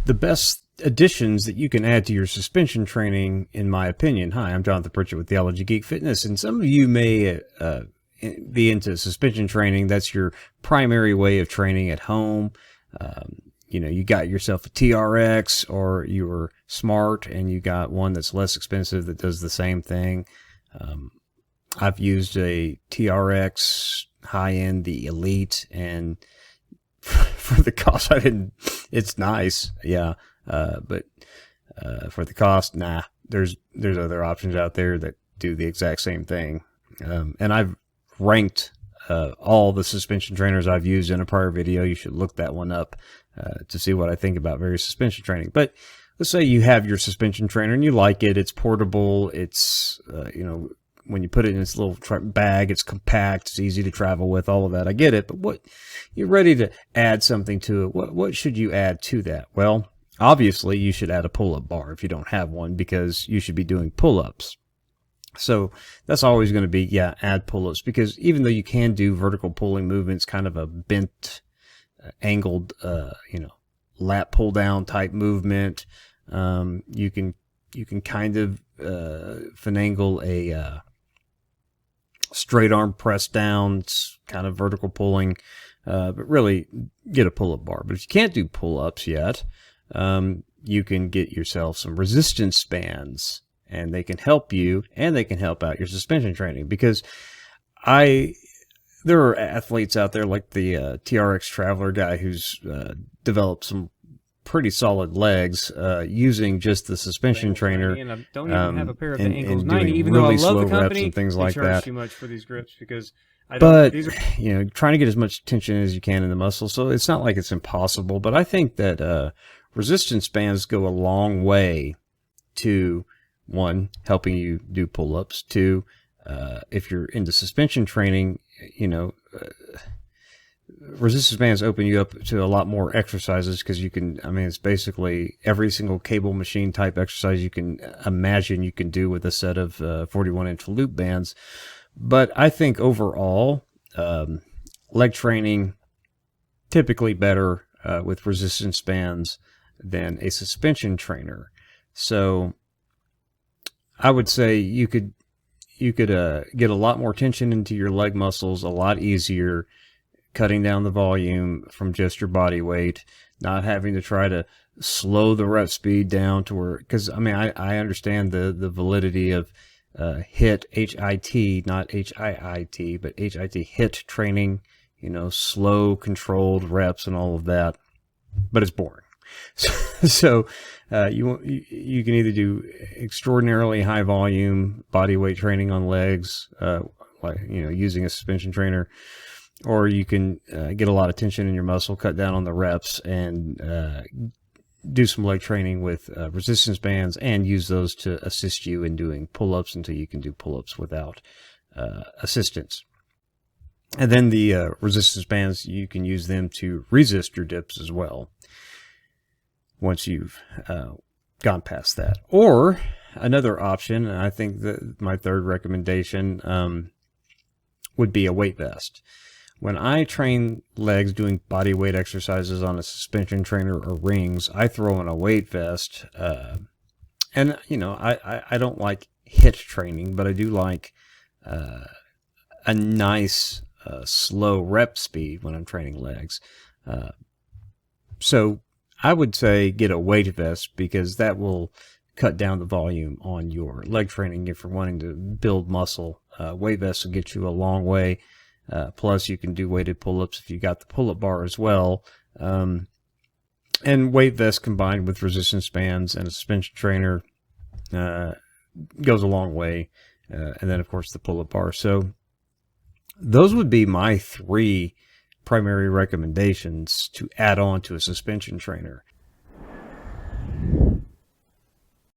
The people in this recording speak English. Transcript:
the best additions that you can add to your suspension training, in my opinion. Hi, I'm Jonathan Pritchett with Theology, Geek, Fitness, and some of you may be into suspension training. That's your primary way of training at home. You got yourself a TRX, or you're smart and you got one that's less expensive that does the same thing. I've used a TRX high-end, the Elite, and for the cost, it's nice, yeah. But for the cost, nah, there's other options out there that do the exact same thing. And I've ranked all the suspension trainers I've used in a prior video. You should look that one up to see what I think about various suspension training. But let's say you have your suspension trainer and you like it. It's portable. It's, when you put it in its little bag, it's compact. It's easy to travel with, all of that. I get it. But what you're ready to add something to it. What should you add to that? Well, obviously, you should add a pull-up bar if you don't have one, because you should be doing pull-ups. So that's always going to be, add pull-ups, because even though you can do vertical pulling movements, kind of a bent, angled, lat pull down type movement, you can kind of finagle a straight arm press down, kind of vertical pulling, but really get a pull-up bar. But if you can't do pull-ups yet, you can get yourself some resistance bands, and they can help you, and they can help out your suspension training, because there are athletes out there like the TRX Traveler guy who's developed some pretty solid legs using just the suspension trainer. And I don't even have a pair of the Ankles and 90, even really though I love slow the company. reps and things like they charge that. too much for these grips, because Trying to get as much tension as you can in the muscle, so it's not like it's impossible. But I think that resistance bands go a long way to, one, helping you do pull-ups. Two, if you're into suspension training, resistance bands open you up to a lot more exercises, because you can, it's basically every single cable machine type exercise you can imagine you can do with a set of 41-inch loop bands. But I think overall, leg training typically better with resistance bands than a suspension trainer. So I would say you could get a lot more tension into your leg muscles a lot easier, cutting down the volume from just your body weight, not having to try to slow the rep speed down to where, because I understand the validity of HIT, H-I-T, not H-I-I-T, but H-I-T, HIT training, slow controlled reps and all of that, but it's boring. So you can either do extraordinarily high volume body weight training on legs, using a suspension trainer, or you can get a lot of tension in your muscle, cut down on the reps, and do some leg training with resistance bands, and use those to assist you in doing pull-ups until you can do pull-ups without assistance. And then the resistance bands, you can use them to resist your dips as well, once you've gone past that. Or another option, and I think that my third recommendation would be a weight vest. When I train legs doing body weight exercises on a suspension trainer or rings, I throw in a weight vest. And, I don't like HIT training, but I do like a nice slow rep speed when I'm training legs. So I would say get a weight vest, because that will cut down the volume on your leg training if you're wanting to build muscle. Weight vests will get you a long way. Plus, you can do weighted pull-ups if you got the pull-up bar as well. And weight vests combined with resistance bands and a suspension trainer goes a long way. And then, of course, the pull-up bar. So those would be my three primary recommendations to add on to a suspension trainer.